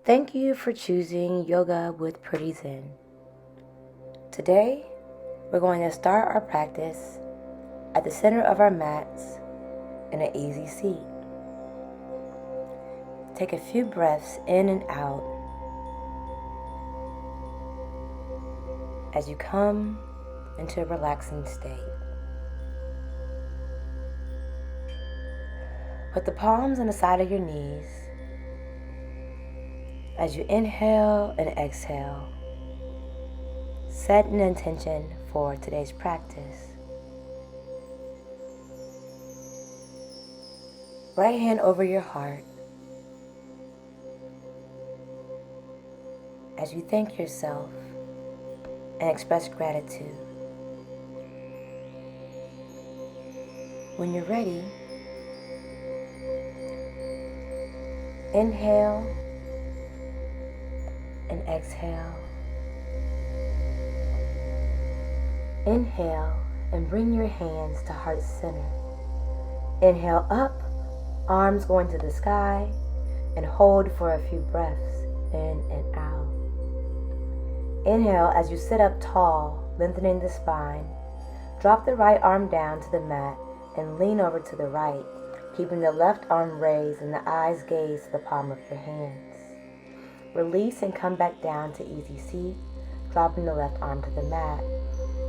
Thank you for choosing Yoga with Pretty Zen. Today, we're going to start our practice at the center of our mats in an easy seat. Take a few breaths in and out as you come into a relaxing state. Put the palms on the side of your knees. As you inhale and exhale, set an intention for today's practice. Right hand over your heart as you thank yourself and express gratitude. When you're ready, inhale and exhale. Inhale and bring your hands to heart center. Inhale up, arms going to the sky, and hold for a few breaths in and out. Inhale as you sit up tall, lengthening the spine. Drop the right arm down to the mat and lean over to the right, keeping the left arm raised and the eyes gaze to the palm of your hands. Release and come back down to easy seat, dropping the left arm to the mat.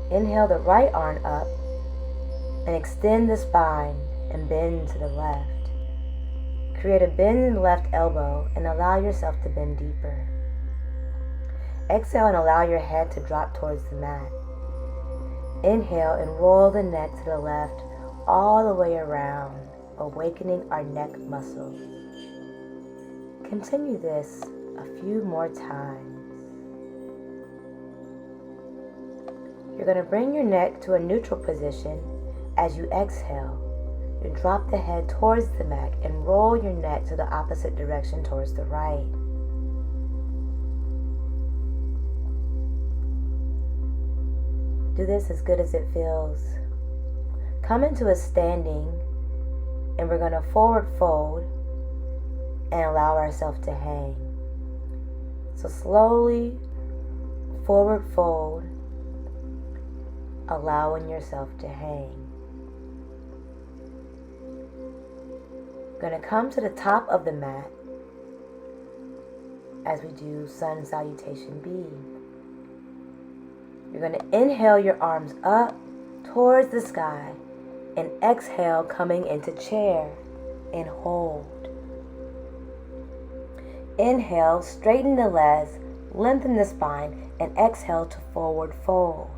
Inhale the right arm up and extend the spine and bend to the left. Create a bend in the left elbow and allow yourself to bend deeper. Exhale and allow your head to drop towards the mat. Inhale and roll the neck to the left all the way around, awakening our neck muscles. Continue this a few more times. You're going to bring your neck to a neutral position. As you exhale, you drop the head towards the mat and roll your neck to the opposite direction towards the right. Do this as good as it feels. Come into a standing, and we're going to forward fold and allow ourselves to hang. So slowly forward fold, allowing yourself to hang. Going to come to the top of the mat as we do Sun Salutation B. You're going to inhale your arms up towards the sky and exhale coming into chair and hold. Inhale, straighten the legs, lengthen the spine, and exhale to forward fold.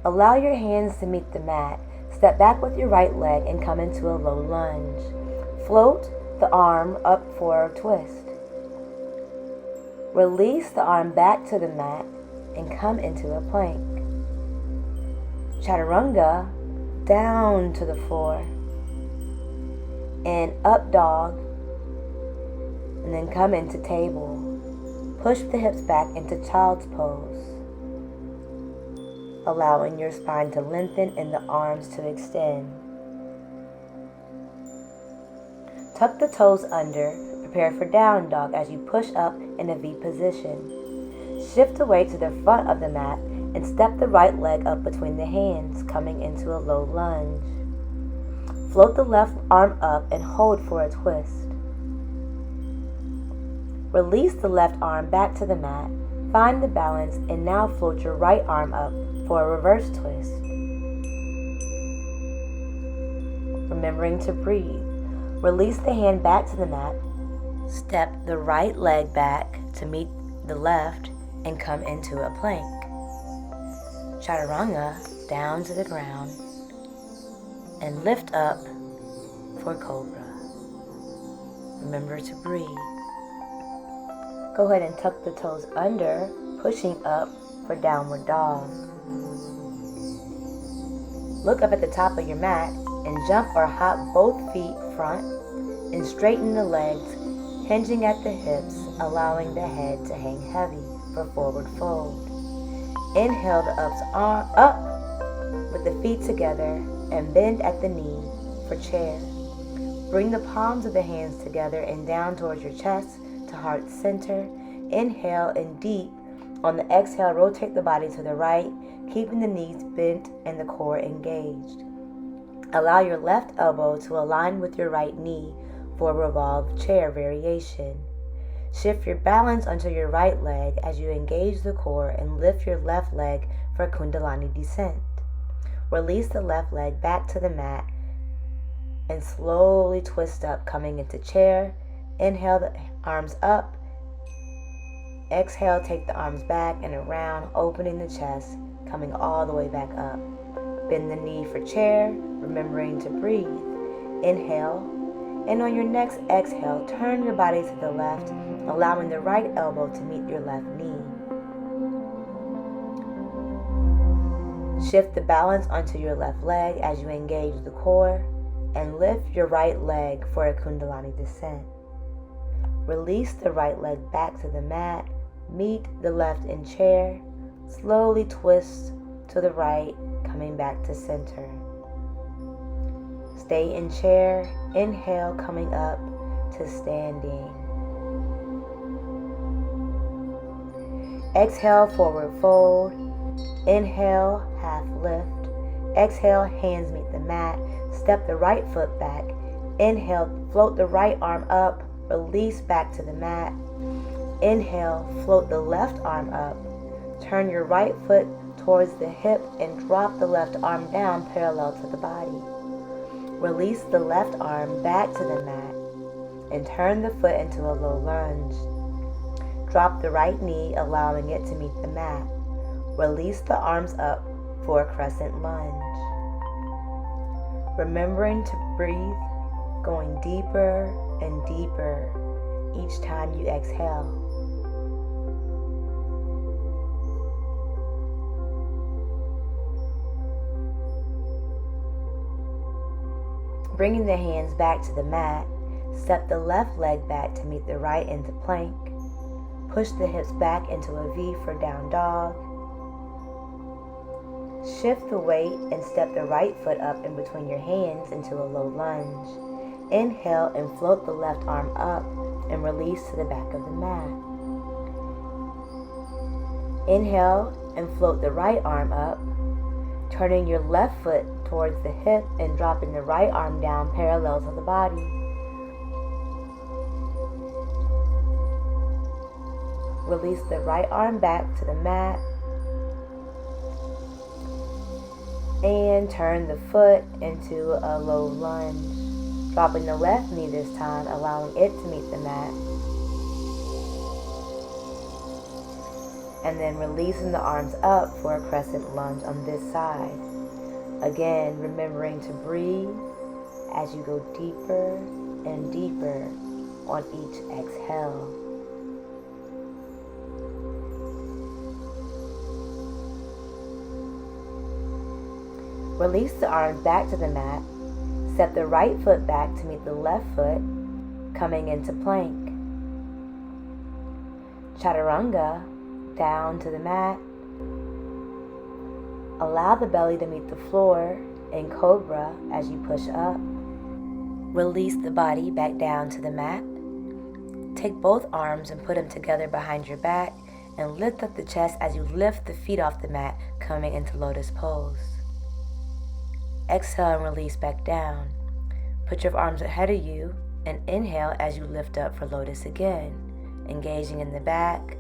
Allow your hands to meet the mat. Step back with your right leg and come into a low lunge. Float the arm up for a twist. Release the arm back to the mat and come into a plank. Chaturanga, down to the floor. And up dog. And then come into table. Push the hips back into Child's Pose, allowing your spine to lengthen and the arms to extend. Tuck the toes under, prepare for down dog as you push up in a V position. Shift the weight to the front of the mat and step the right leg up between the hands, coming into a low lunge. Float the left arm up and hold for a twist. Release the left arm back to the mat, find the balance, and now float your right arm up for a reverse twist. Remembering to breathe, release the hand back to the mat, step the right leg back to meet the left, and come into a plank. Chaturanga, down to the ground, and lift up for Cobra. Remember to breathe. Go ahead and tuck the toes under, pushing up for downward dog. Look up at the top of your mat and jump or hop both feet front and straighten the legs, hinging at the hips, allowing the head to hang heavy for forward fold. Inhale the arm up with the feet together and bend at the knee for chair. Bring the palms of the hands together and down towards your chest to heart center. Inhale in deep. On the exhale, rotate the body to the right, keeping the knees bent and the core engaged. Allow your left elbow to align with your right knee for a revolved chair variation. Shift your balance onto your right leg as you engage the core and lift your left leg for Kundalini descent. Release the left leg back to the mat and slowly twist up, coming into chair. Inhale the arms up. Exhale, take the arms back and around, opening the chest, coming all the way back up. Bend the knee for chair, remembering to breathe. Inhale, and on your next exhale, turn your body to the left, allowing the right elbow to meet your left knee. Shift the balance onto your left leg as you engage the core, and lift your right leg for a Kundalini descent. Release the right leg back to the mat, meet the left in chair, slowly twist to the right, coming back to center. Stay in chair, inhale, coming up to standing. Exhale, forward fold. Inhale, half lift. Exhale, hands meet the mat. Step the right foot back. Inhale, float the right arm up. Release back to the mat. Inhale, float the left arm up. Turn your right foot towards the hip and drop the left arm down parallel to the body. Release the left arm back to the mat and turn the foot into a low lunge. Drop the right knee, allowing it to meet the mat. Release the arms up for a crescent lunge. Remembering to breathe, going deeper and deeper each time you exhale. Bringing the hands back to the mat, step the left leg back to meet the right into plank. Push the hips back into a V for down dog. Shift the weight and step the right foot up in between your hands into a low lunge. Inhale and float the left arm up and release to the back of the mat. Inhale and float the right arm up, turning your left foot towards the hip and dropping the right arm down parallel to the body. Release the right arm back to the mat and turn the foot into a low lunge, dropping the left knee this time, allowing it to meet the mat, and then releasing the arms up for a crescent lunge on this side. Again, remembering to breathe as you go deeper and deeper on each exhale. Release the arms back to the mat. Step the right foot back to meet the left foot, coming into plank. Chaturanga, down to the mat. Allow the belly to meet the floor in Cobra as you push up. Release the body back down to the mat. Take both arms and put them together behind your back and lift up the chest as you lift the feet off the mat, coming into Lotus Pose. Exhale and release back down. Put your arms ahead of you and inhale as you lift up for Lotus again, engaging in the back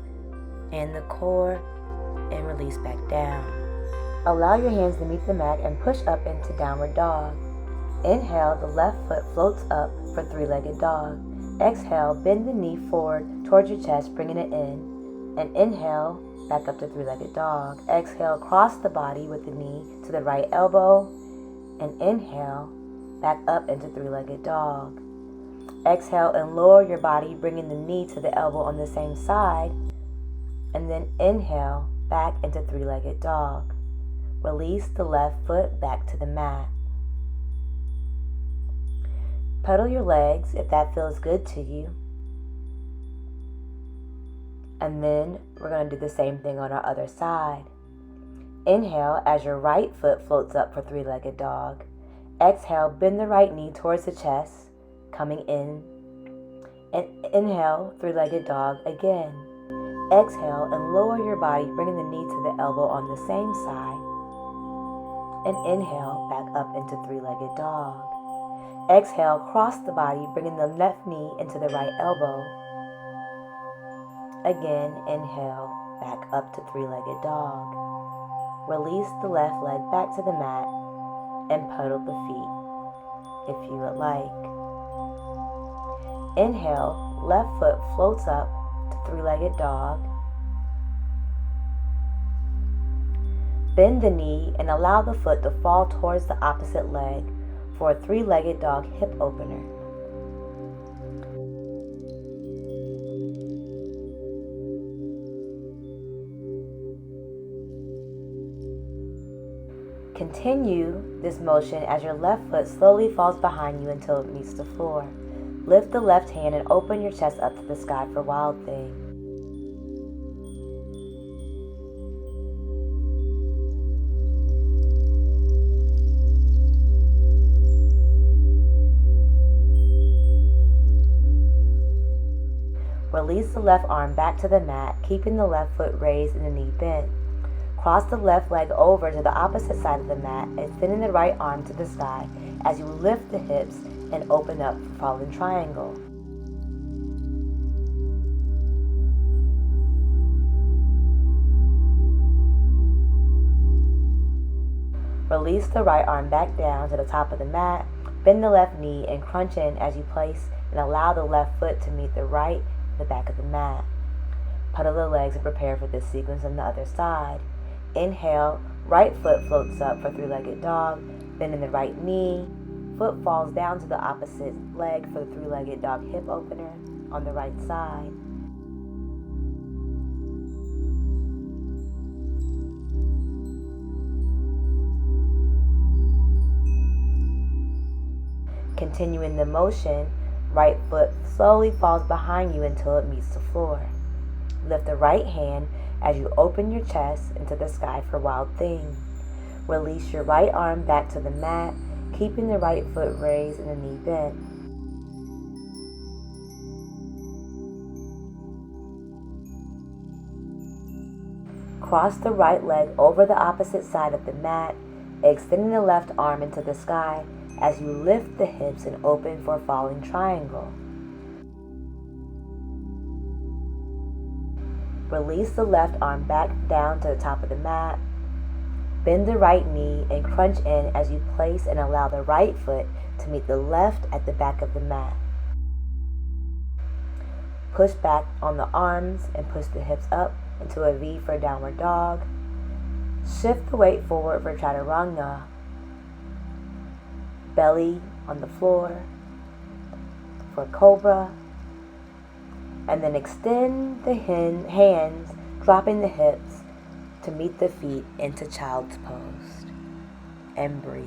and the core, and release back down. Allow your hands to meet the mat and push up into downward dog. Inhale, the left foot floats up for three-legged dog. Exhale, bend the knee forward towards your chest, bringing it in. And inhale, back up to three-legged dog. Exhale, cross the body with the knee to the right elbow. And inhale, back up into three-legged dog. Exhale and lower your body, bringing the knee to the elbow on the same side. And then inhale, back into three-legged dog. Release the left foot back to the mat. Pedal your legs if that feels good to you. And then we're going to do the same thing on our other side. Inhale as your right foot floats up for three-legged dog. Exhale, bend the right knee towards the chest, coming in. And inhale, three-legged dog again. Exhale and lower your body, bringing the knee to the elbow on the same side. And inhale, back up into three-legged dog. Exhale, cross the body, bringing the left knee into the right elbow. Again, inhale, back up to three-legged dog. Release the left leg back to the mat and pedal the feet if you would like. Inhale, left foot floats up to three-legged dog. Bend the knee and allow the foot to fall towards the opposite leg for a three-legged dog hip opener. Continue this motion as your left foot slowly falls behind you until it meets the floor. Lift the left hand and open your chest up to the sky for Wild Thing. Release the left arm back to the mat, keeping the left foot raised and the knee bent. Cross the left leg over to the opposite side of the mat, extending the right arm to the sky as you lift the hips and open up for Fallen Triangle. Release the right arm back down to the top of the mat, bend the left knee and crunch in as you place and allow the left foot to meet the right at the back of the mat. Pedal the legs and prepare for this sequence on the other side. Inhale, right foot floats up for three-legged dog, bending the right knee. Foot falls down to the opposite leg for the three-legged dog hip opener on the right side. Continuing the motion, right foot slowly falls behind you until it meets the floor. Lift the right hand as you open your chest into the sky for Wild Thing. Release your right arm back to the mat, keeping the right foot raised and the knee bent. Cross the right leg over the opposite side of the mat, extending the left arm into the sky as you lift the hips and open for Falling Triangle. Release the left arm back down to the top of the mat. Bend the right knee and crunch in as you place and allow the right foot to meet the left at the back of the mat. Push back on the arms and push the hips up into a V for Downward Dog. Shift the weight forward for Chaturanga. Belly on the floor for Cobra. And then extend the hands, dropping the hips to meet the feet into Child's Pose. And breathe.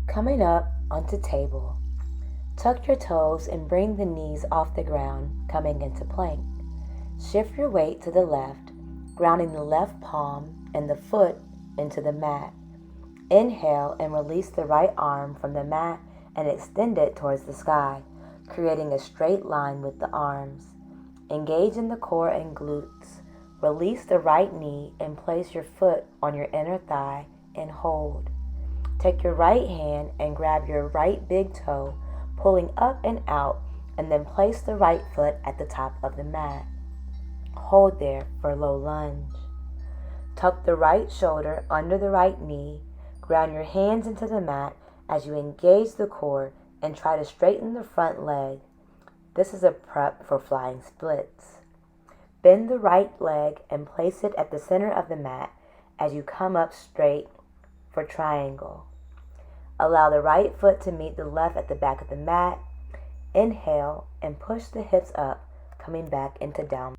Coming up onto table, tuck your toes and bring the knees off the ground, coming into plank. Shift your weight to the left, grounding the left palm and the foot into the mat. Inhale and release the right arm from the mat and extend it towards the sky, creating a straight line with the arms. Engage in the core and glutes. Release the right knee and place your foot on your inner thigh and hold. Take your right hand and grab your right big toe, pulling up and out, and then place the right foot at the top of the mat. Hold there for low lunge. Tuck the right shoulder under the right knee, ground your hands into the mat as you engage the core and try to straighten the front leg. This is a prep for flying splits. Bend the right leg and place it at the center of the mat as you come up straight for triangle. Allow the right foot to meet the left at the back of the mat. Inhale and push the hips up, coming back into down.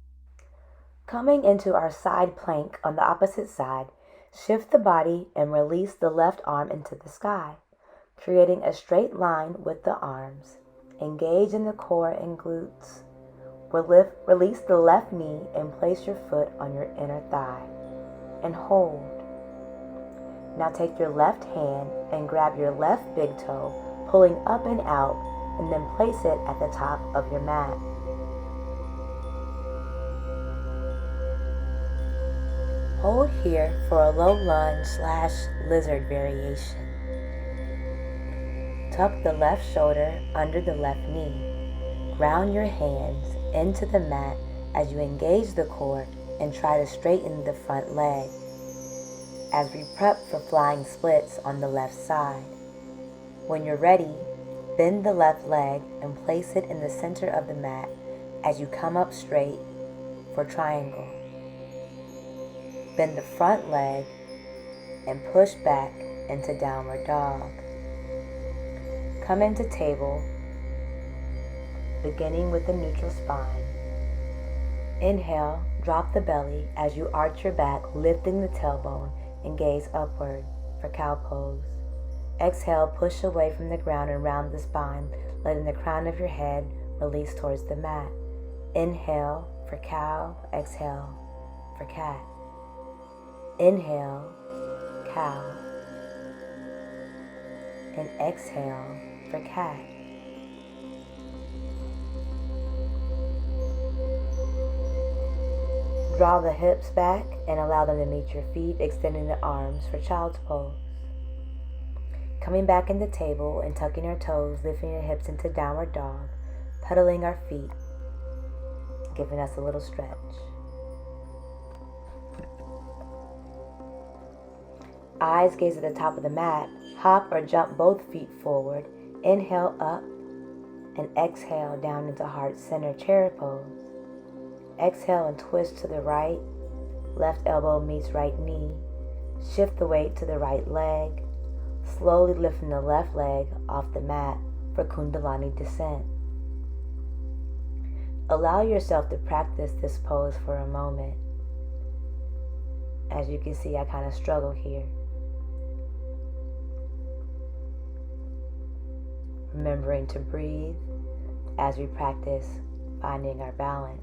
Coming into our side plank on the opposite side, shift the body and release the left arm into the sky, creating a straight line with the arms. Engage in the core and glutes. Release the left knee and place your foot on your inner thigh. And hold. Now take your left hand and grab your left big toe, pulling up and out, and then place it at the top of your mat. Hold here for a low lunge / lizard variation. Tuck the left shoulder under the left knee. Ground your hands into the mat as you engage the core and try to straighten the front leg. As we prep for flying splits on the left side. When you're ready, bend the left leg and place it in the center of the mat as you come up straight for triangle. Bend the front leg and push back into downward dog. Come into table, beginning with the neutral spine. Inhale, drop the belly as you arch your back, lifting the tailbone and gaze upward for cow pose. Exhale, push away from the ground and round the spine, letting the crown of your head release towards the mat. Inhale for cow, exhale for cat. Inhale, cow, and exhale for cat. Draw the hips back and allow them to meet your feet, extending the arms for child's pose. Coming back into table and tucking our toes, lifting your hips into downward dog, pedaling our feet, giving us a little stretch. Eyes gaze at the top of the mat. Hop or jump both feet forward. Inhale up and exhale down into heart center chair pose. Exhale and twist to the right. Left elbow meets right knee. Shift the weight to the right leg. Slowly lifting the left leg off the mat for Kundalini descent. Allow yourself to practice this pose for a moment. As you can see, I kind of struggle here. Remembering to breathe as we practice finding our balance.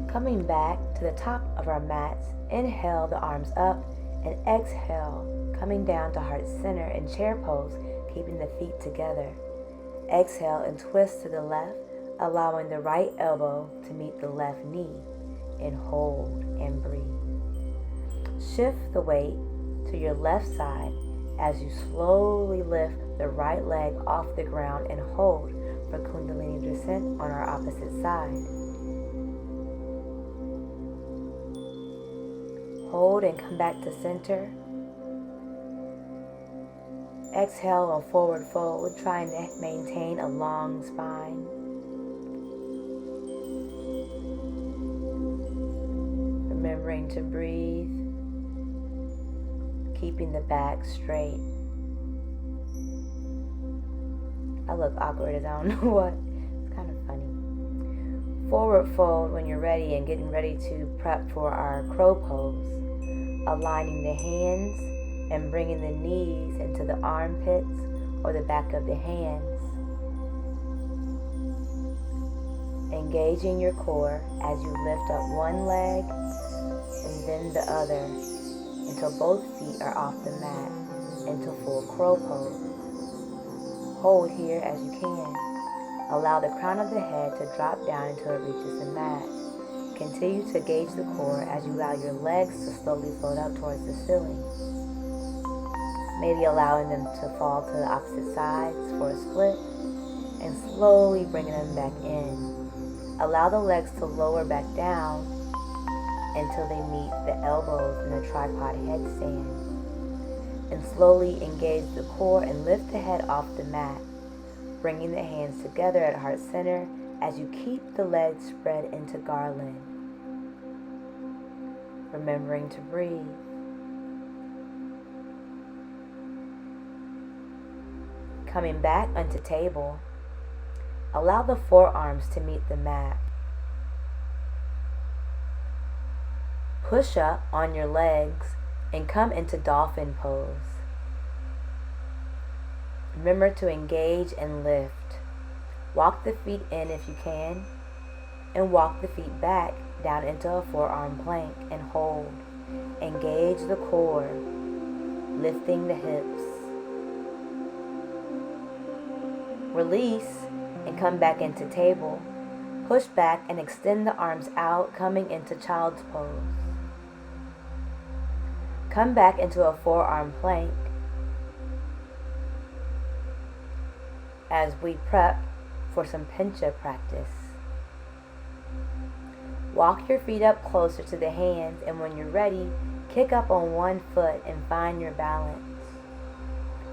Coming back to the top of our mats, inhale the arms up and exhale, coming down to heart center in chair pose, keeping the feet together. Exhale and twist to the left, allowing the right elbow to meet the left knee, and hold and breathe. Shift the weight to your left side as you slowly lift the right leg off the ground and hold for Kundalini descent on our opposite side. Hold and come back to center. Exhale on forward fold, trying to maintain a long spine. Remembering to breathe, keeping the back straight. I look awkward as I don't know what. It's kind of funny. Forward fold when you're ready and getting ready to prep for our crow pose. Aligning the hands and bringing the knees into the armpits or the back of the hands. Engaging your core as you lift up one leg and then the other until both feet are off the mat into full crow pose. Hold here as you can. Allow the crown of the head to drop down until it reaches the mat. Continue to gauge the core as you allow your legs to slowly float up towards the ceiling. Maybe allowing them to fall to the opposite sides for a split and slowly bringing them back in. Allow the legs to lower back down until they meet the elbows in the tripod headstand. And slowly engage the core and lift the head off the mat, bringing the hands together at heart center as you keep the legs spread into garland. Remembering to breathe. Coming back onto table, allow the forearms to meet the mat. Push up on your legs and come into Dolphin Pose. Remember to engage and lift. Walk the feet in if you can, and walk the feet back down into a forearm plank and hold. Engage the core, lifting the hips. Release and come back into table. Push back and extend the arms out, coming into Child's Pose. Come back into a forearm plank as we prep for some pincha practice. Walk your feet up closer to the hands, and when you're ready, kick up on one foot and find your balance.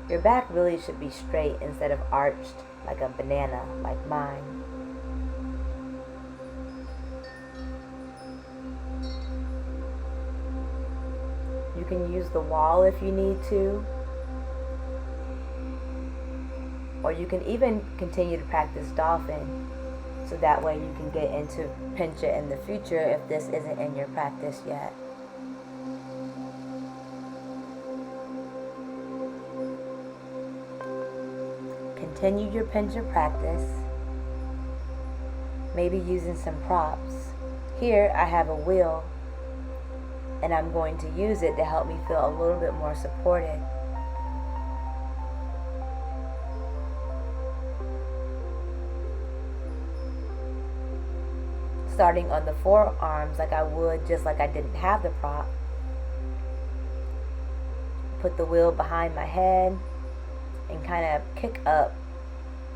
Your back really should be straight instead of arched like a banana like mine. You can use the wall if you need to, or you can even continue to practice dolphin, so that way you can get into pincha in the future if this isn't in your practice yet. Continue your pincha practice, maybe using some props. Here I have a wheel, and I'm going to use it to help me feel a little bit more supported. Starting on the forearms like I would just like I didn't have the prop. Put the wheel behind my head and kind of kick up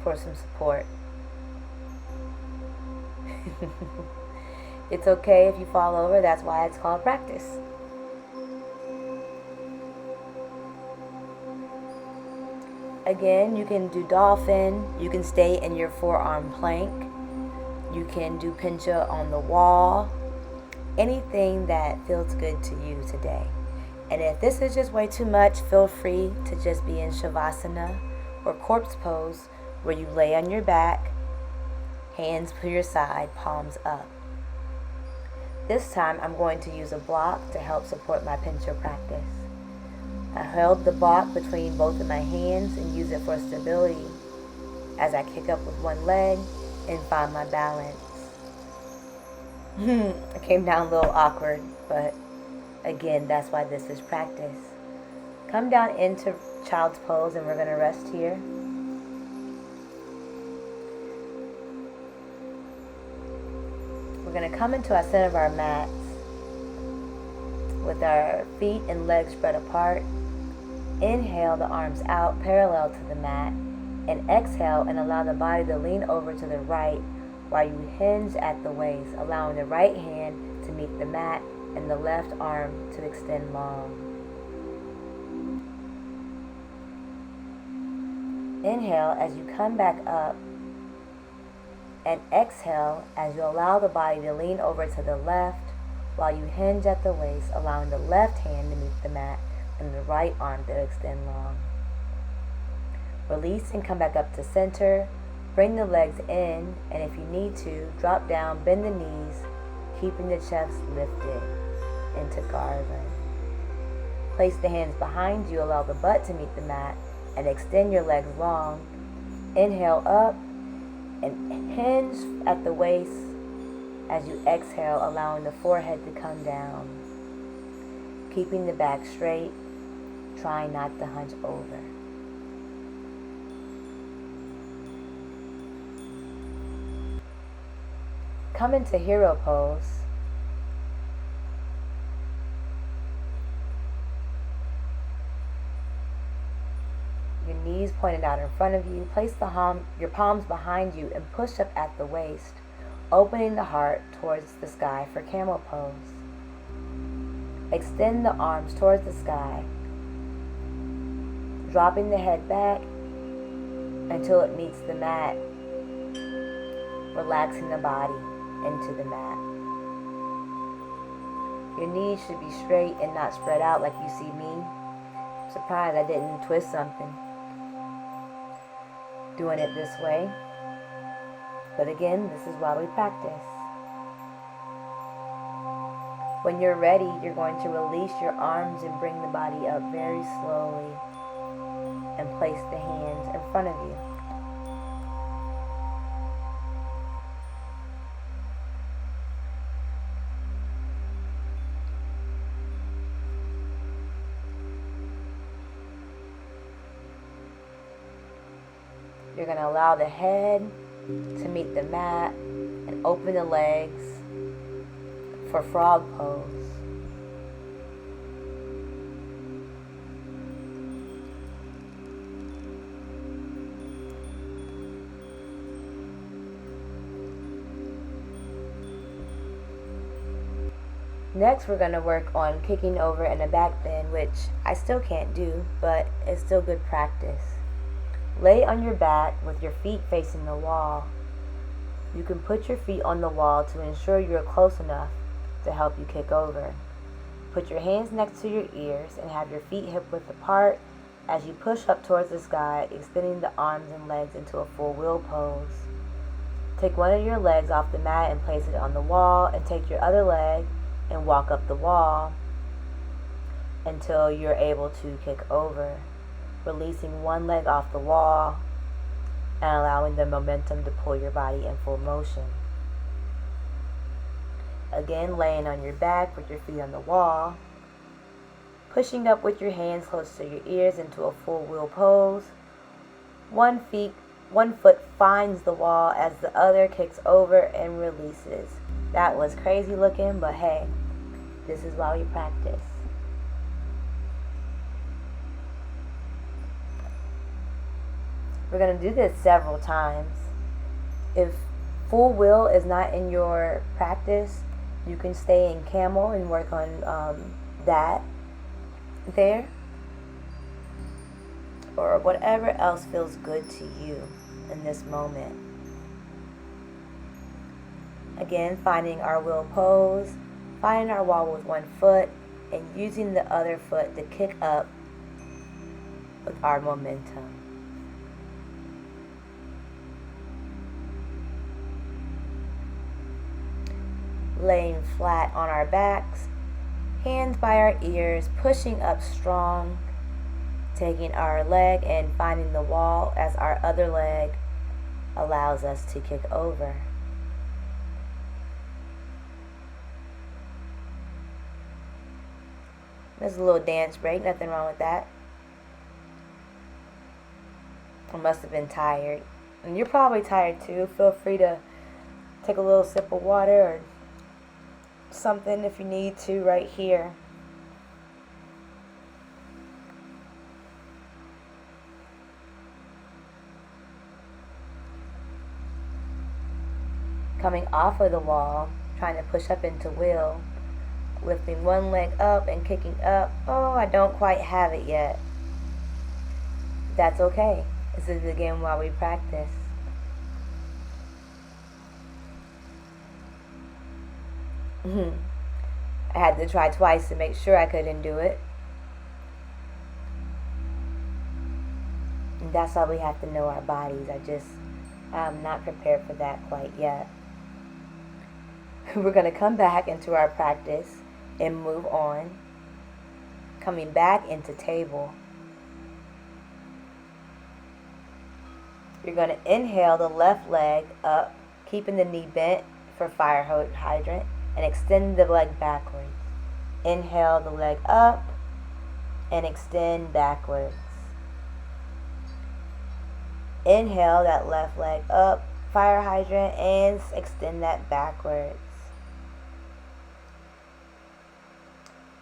for some support. It's okay if you fall over, that's why it's called practice. Again, you can do dolphin, you can stay in your forearm plank, you can do pincha on the wall, anything that feels good to you today. And if this is just way too much, feel free to just be in Shavasana or corpse pose, where you lay on your back, hands to your side, palms up. This time I'm going to use a block to help support my pincha practice. I held the block between both of my hands and use it for stability as I kick up with one leg and find my balance. I came down a little awkward, but again, that's why this is practice. Come down into Child's Pose, and we're going to rest here. We're going to come into our center of our mats with our feet and legs spread apart. Inhale the arms out parallel to the mat, and exhale and allow the body to lean over to the right while you hinge at the waist, allowing the right hand to meet the mat and the left arm to extend long. Inhale as you come back up, and exhale as you allow the body to lean over to the left while you hinge at the waist, allowing the left hand to meet the mat and the right arm to extend long. Release and come back up to center. Bring the legs in, and if you need to, drop down, bend the knees, keeping the chest lifted into garland. Place the hands behind you, allow the butt to meet the mat, and extend your legs long. Inhale up and hinge at the waist as you exhale, allowing the forehead to come down. Keeping the back straight, trying not to hunch over. Come into Hero Pose. Your knees pointed out in front of you. Place your palms behind you and push up at the waist, opening the heart towards the sky for Camel Pose. Extend the arms towards the sky, dropping the head back until it meets the mat, relaxing the body into the mat. Your knees should be straight and not spread out like you see me. I'm surprised I didn't twist something doing it this way. But again, this is why we practice. When you're ready, you're going to release your arms and bring the body up very slowly and place the hands in front of you. You're going to allow the head to meet the mat and open the legs for frog pose. Next, we're going to work on kicking over in a back bend, which I still can't do, but it's still good practice. Lay on your back with your feet facing the wall. You can put your feet on the wall to ensure you're close enough to help you kick over. Put your hands next to your ears and have your feet hip width apart as you push up towards the sky, extending the arms and legs into a full wheel pose. Take one of your legs off the mat and place it on the wall, and take your other leg and walk up the wall until you're able to kick over, releasing one leg off the wall and allowing the momentum to pull your body in full motion. Again, laying on your back with your feet on the wall, pushing up with your hands close to your ears into a full wheel pose. One foot finds the wall as the other kicks over and releases. That was crazy looking, but hey, this is why we practice. We're going to do this several times. If full wheel is not in your practice, you can stay in camel and work on that there, or whatever else feels good to you in this moment. Again, finding our wheel pose, finding our wall with one foot, and using the other foot to kick up with our momentum. Laying flat on our backs, hands by our ears, pushing up strong, taking our leg and finding the wall as our other leg allows us to kick over. There's a little dance break, nothing wrong with that. I must have been tired. And you're probably tired too. Feel free to take a little sip of water or something if you need to right here. Coming off of the wall, trying to push up into wheel, lifting one leg up and kicking up. Oh, I don't quite have it yet. That's okay. This is again while we practice. I had to try twice to make sure I couldn't do it. And that's why we have to know our bodies. I'm not prepared for that quite yet. We're going to come back into our practice and move on. Coming back into table. You're going to inhale the left leg up, keeping the knee bent for fire hydrant, and extend the leg backwards. Inhale the leg up and extend backwards. Inhale that left leg up, fire hydrant, and extend that backwards.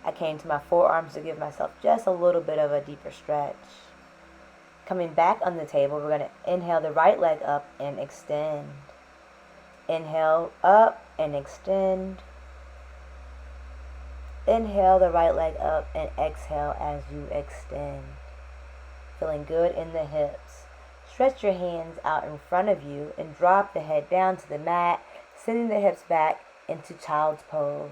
I came to my forearms to give myself just a little bit of a deeper stretch. Coming back on the table, we're going to inhale the right leg up and extend. Inhale up and extend. Inhale the right leg up and exhale as you extend. Feeling good in the hips. Stretch your hands out in front of you and drop the head down to the mat, sending the hips back into Child's Pose.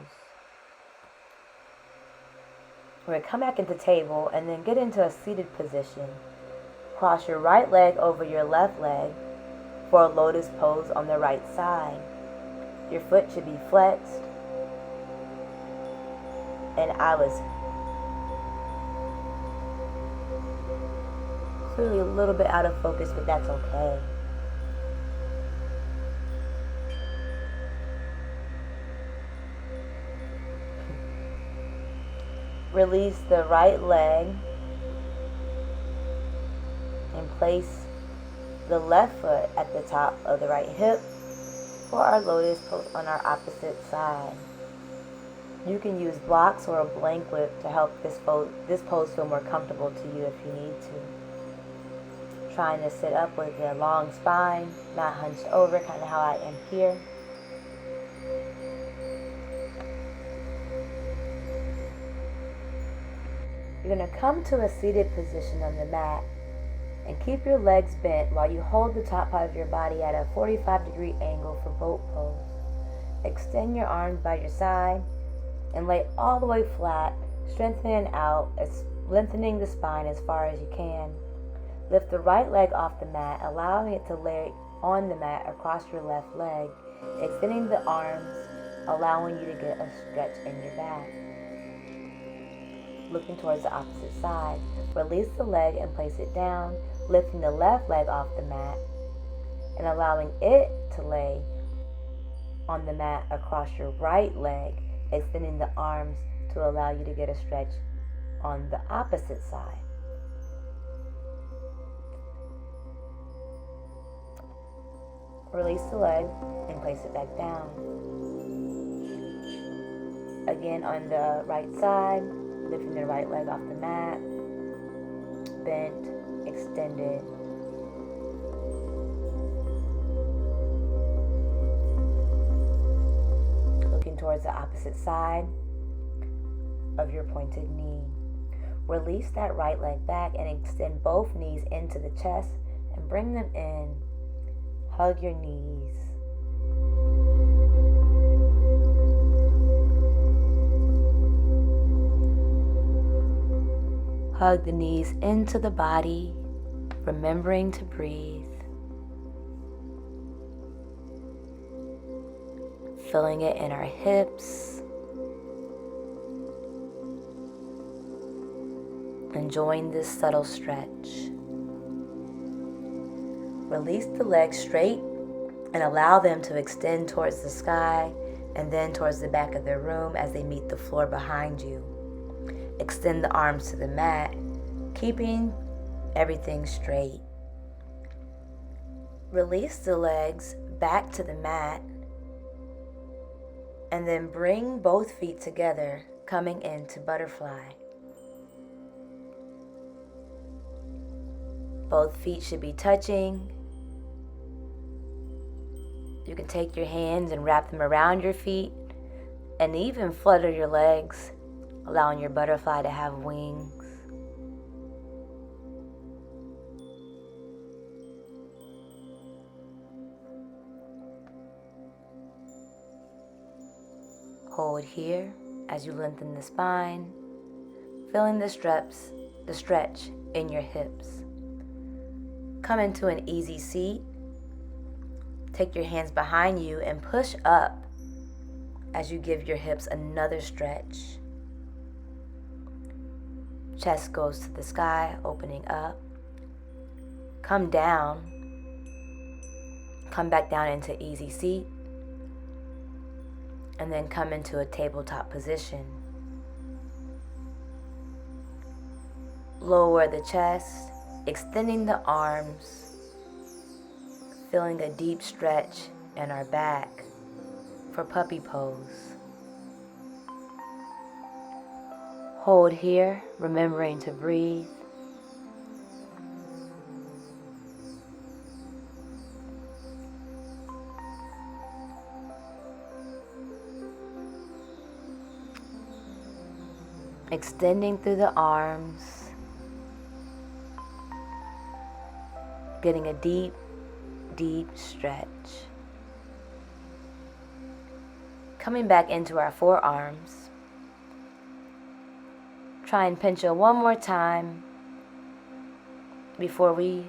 We're going to come back into table and then get into a seated position. Cross your right leg over your left leg for a Lotus Pose on the right side. Your foot should be flexed. And I was clearly a little bit out of focus, but that's okay. Release the right leg and place the left foot at the top of the right hip for our Lotus Pose on our opposite side. You can use blocks or a blank whip to help this pose feel more comfortable to you if you need to. Trying to sit up with a long spine, not hunched over, kind of how I am here. You're going to come to a seated position on the mat and keep your legs bent while you hold the top part of your body at a 45-degree angle for boat pose. Extend your arms by your side and lay all the way flat, strengthening out, lengthening the spine as far as you can. Lift the right leg off the mat, allowing it to lay on the mat across your left leg, extending the arms, allowing you to get a stretch in your back. Looking towards the opposite side, release the leg and place it down, lifting the left leg off the mat and allowing it to lay on the mat across your right leg, extending the arms to allow you to get a stretch on the opposite side. Release the leg and place it back down. Again on the right side, lifting the right leg off the mat, bent, extended. Looking towards the opposite side of your pointed knee. Release that right leg back and extend both knees into the chest and bring them in. Hug your knees. Hug the knees into the body, remembering to breathe. Feeling it in our hips. Enjoying this subtle stretch. Release the legs straight and allow them to extend towards the sky and then towards the back of the room as they meet the floor behind you. Extend the arms to the mat, keeping everything straight. Release the legs back to the mat and then bring both feet together, coming into butterfly. Both feet should be touching. You can take your hands and wrap them around your feet and even flutter your legs, allowing your butterfly to have wings. Hold here as you lengthen the spine, feeling the stretch in your hips. Come into an easy seat. Take your hands behind you and push up as you give your hips another stretch. Chest goes to the sky, opening up. Come down. Come back down into easy seat. And then come into a tabletop position. Lower the chest, extending the arms. Feeling a deep stretch in our back for puppy pose. Hold here, remembering to breathe. extending through the arms, getting a deep, deep stretch. Coming back into our forearms. Try and pinch it one more time before we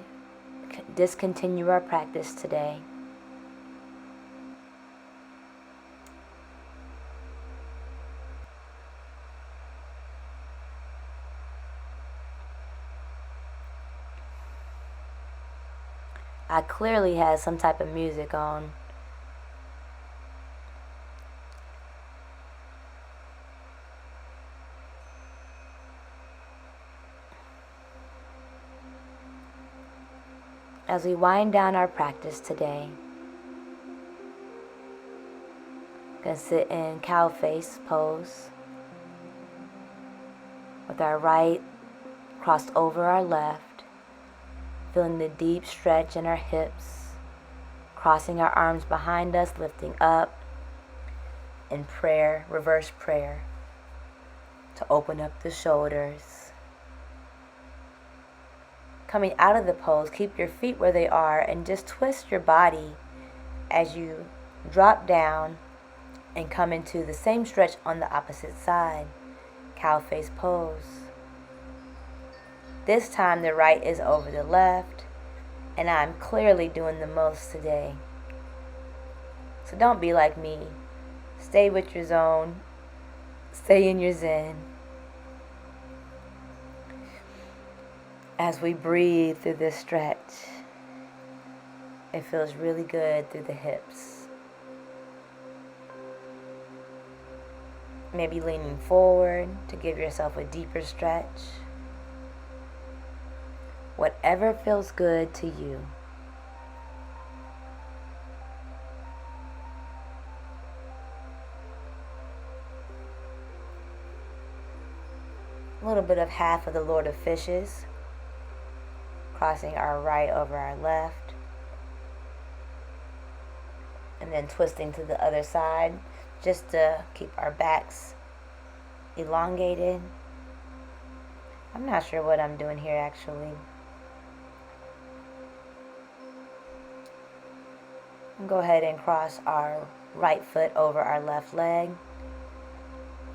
discontinue our practice today. I clearly had some type of music on. As we wind down our practice today, I'm going to sit in cow face pose with our right crossed over our left, feeling the deep stretch in our hips, crossing our arms behind us, lifting up in prayer, reverse prayer, to open up the shoulders. Coming out of the pose, keep your feet where they are and just twist your body as you drop down and come into the same stretch on the opposite side, cow face pose. This time the right is over the left, and I'm clearly doing the most today. So don't be like me. Stay with your zone. Stay in your zen. As we breathe through this stretch, it feels really good through the hips. Maybe leaning forward to give yourself a deeper stretch. Whatever feels good to you. A little bit of half of the Lord of Fishes, crossing our right over our left, and then twisting to the other side just to keep our backs elongated. I'm not sure what I'm doing here actually. Go ahead and cross our right foot over our left leg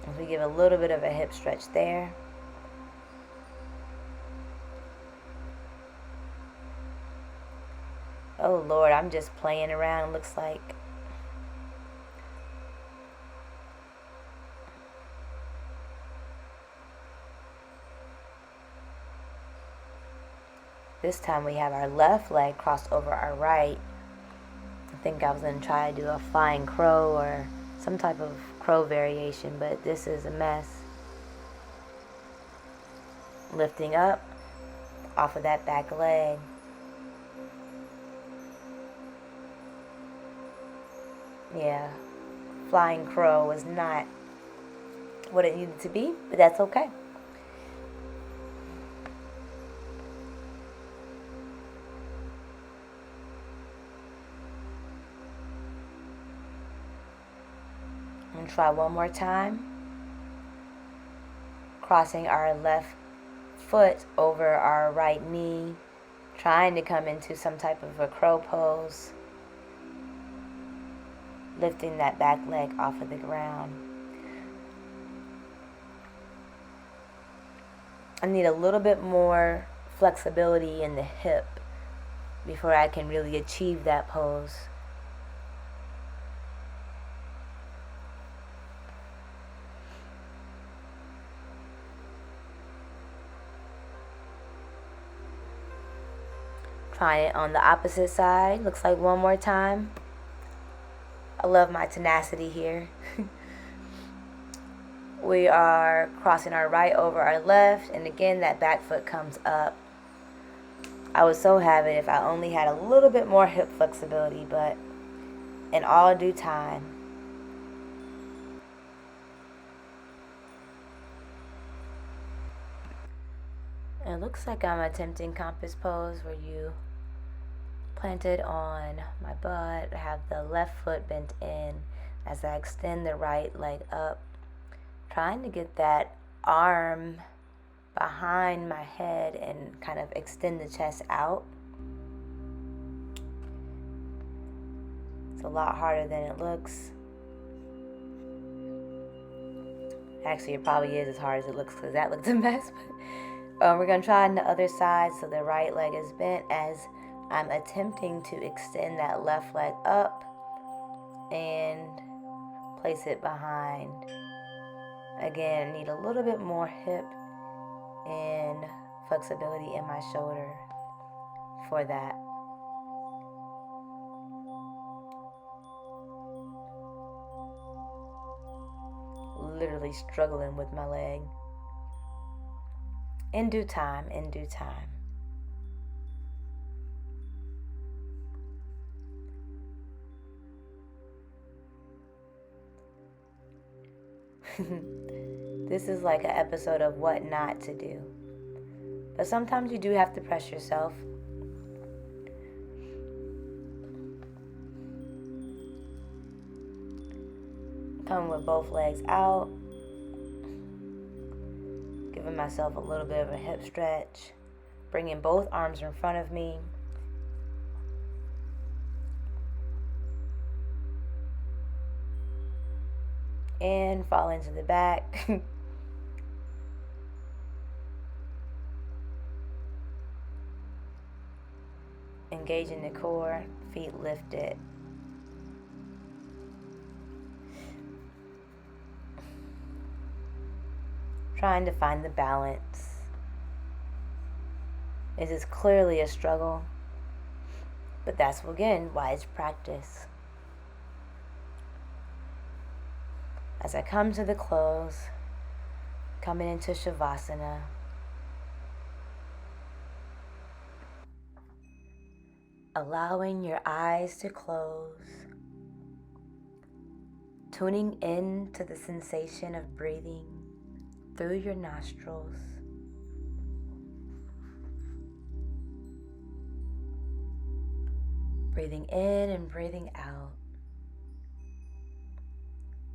as we give a little bit of a hip stretch there. Oh Lord, I'm just playing around, looks like. This time we have our left leg crossed over our right. I think I was going to try to do a flying crow or some type of crow variation, but this is a mess. Lifting up off of that back leg. Yeah, flying crow was not what it needed to be, but that's okay. And try one more time. Crossing our left foot over our right knee, trying to come into some type of a crow pose. Lifting that back leg off of the ground. I need a little bit more flexibility in the hip before I can really achieve that pose. Try it on the opposite side. Looks like one more time. I love my tenacity here. We are crossing our right over our left, and again that back foot comes up. I would so have it if I only had a little bit more hip flexibility, but in all due time. It looks like I'm attempting compass pose where you planted on my butt. I have the left foot bent in as I extend the right leg up, trying to get that arm behind my head and kind of extend the chest out. It's a lot harder than it looks. Actually, it probably is as hard as it looks because that looked a mess. But we're going to try on the other side. So the right leg is bent as I'm attempting to extend that left leg up and place it behind. Again, I need a little bit more hip and flexibility in my shoulder for that. Literally struggling with my leg. In due time, in due time. This is like an episode of what not to do. But sometimes you do have to press yourself. Coming with both legs out. Giving myself a little bit of a hip stretch. Bringing both arms in front of me. And fall into the back. Engaging the core, feet lifted. Trying to find the balance. It is clearly a struggle, but that's again why it's practice. As I come to the close, coming into Shavasana, allowing your eyes to close, tuning in to the sensation of breathing through your nostrils. Breathing in and breathing out.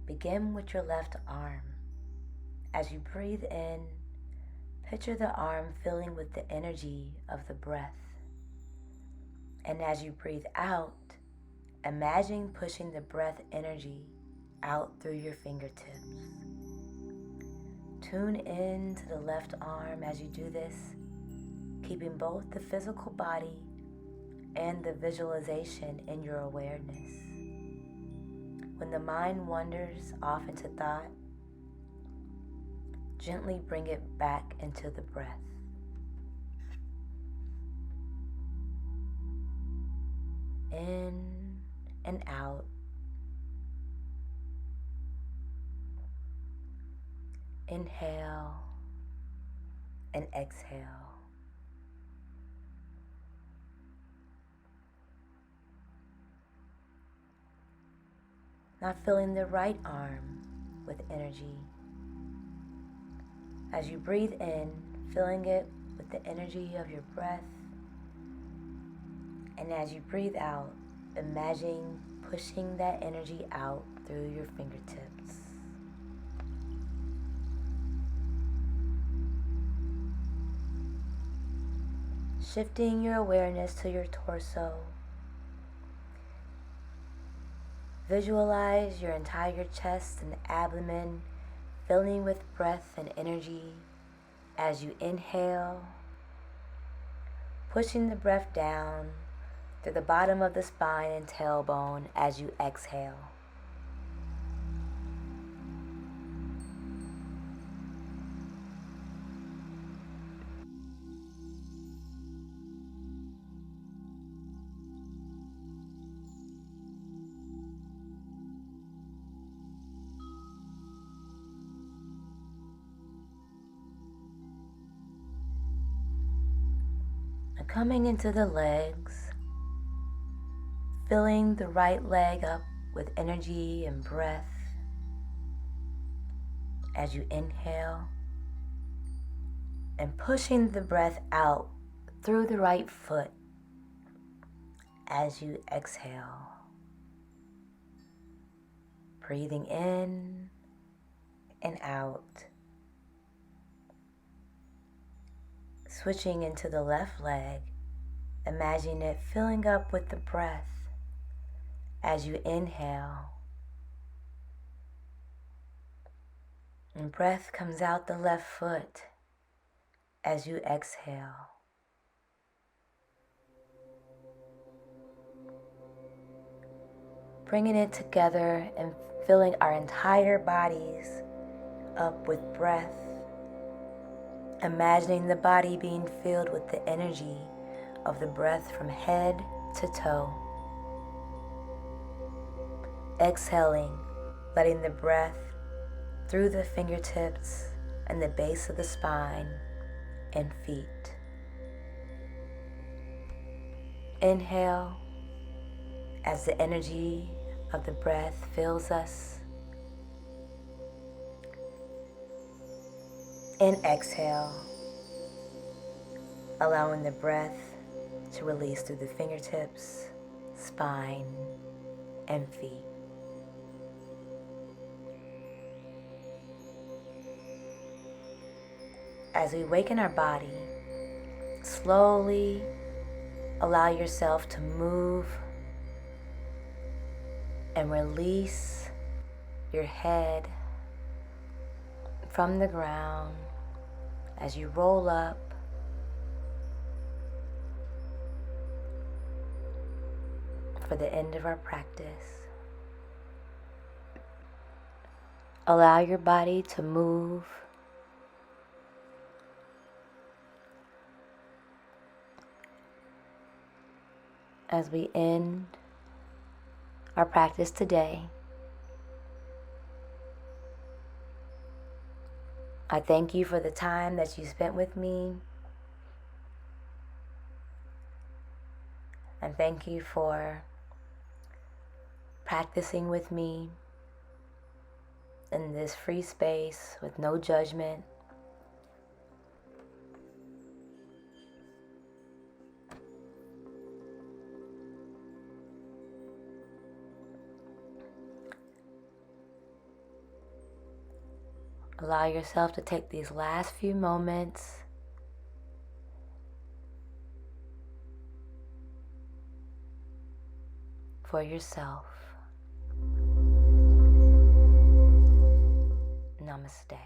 Begin with your left arm. As you breathe in, picture the arm filling with the energy of the breath. And as you breathe out, imagine pushing the breath energy out through your fingertips. Tune in to the left arm as you do this, keeping both the physical body and the visualization in your awareness. When the mind wanders off into thought, gently bring it back into the breath. In and out. Inhale and exhale. Now filling the right arm with energy. As you breathe in, filling it with the energy of your breath. And as you breathe out, imagine pushing that energy out through your fingertips. Shifting your awareness to your torso. Visualize your entire chest and abdomen filling with breath and energy as you inhale, pushing the breath down through the bottom of the spine and tailbone as you exhale. And coming into the legs, filling the right leg up with energy and breath as you inhale, and pushing the breath out through the right foot as you exhale. Breathing in and out. Switching into the left leg, imagine it filling up with the breath as you inhale. And breath comes out the left foot as you exhale. Bringing it together and filling our entire bodies up with breath. Imagining the body being filled with the energy of the breath from head to toe. Exhaling, letting the breath through the fingertips and the base of the spine and feet. Inhale as the energy of the breath fills us. And exhale, allowing the breath to release through the fingertips, spine, and feet. As we waken our body, slowly allow yourself to move and release your head from the ground as you roll up for the end of our practice. Allow your body to move as we end our practice today. I thank you for the time that you spent with me. And thank you for practicing with me in this free space with no judgment. Allow yourself to take these last few moments for yourself. Namaste.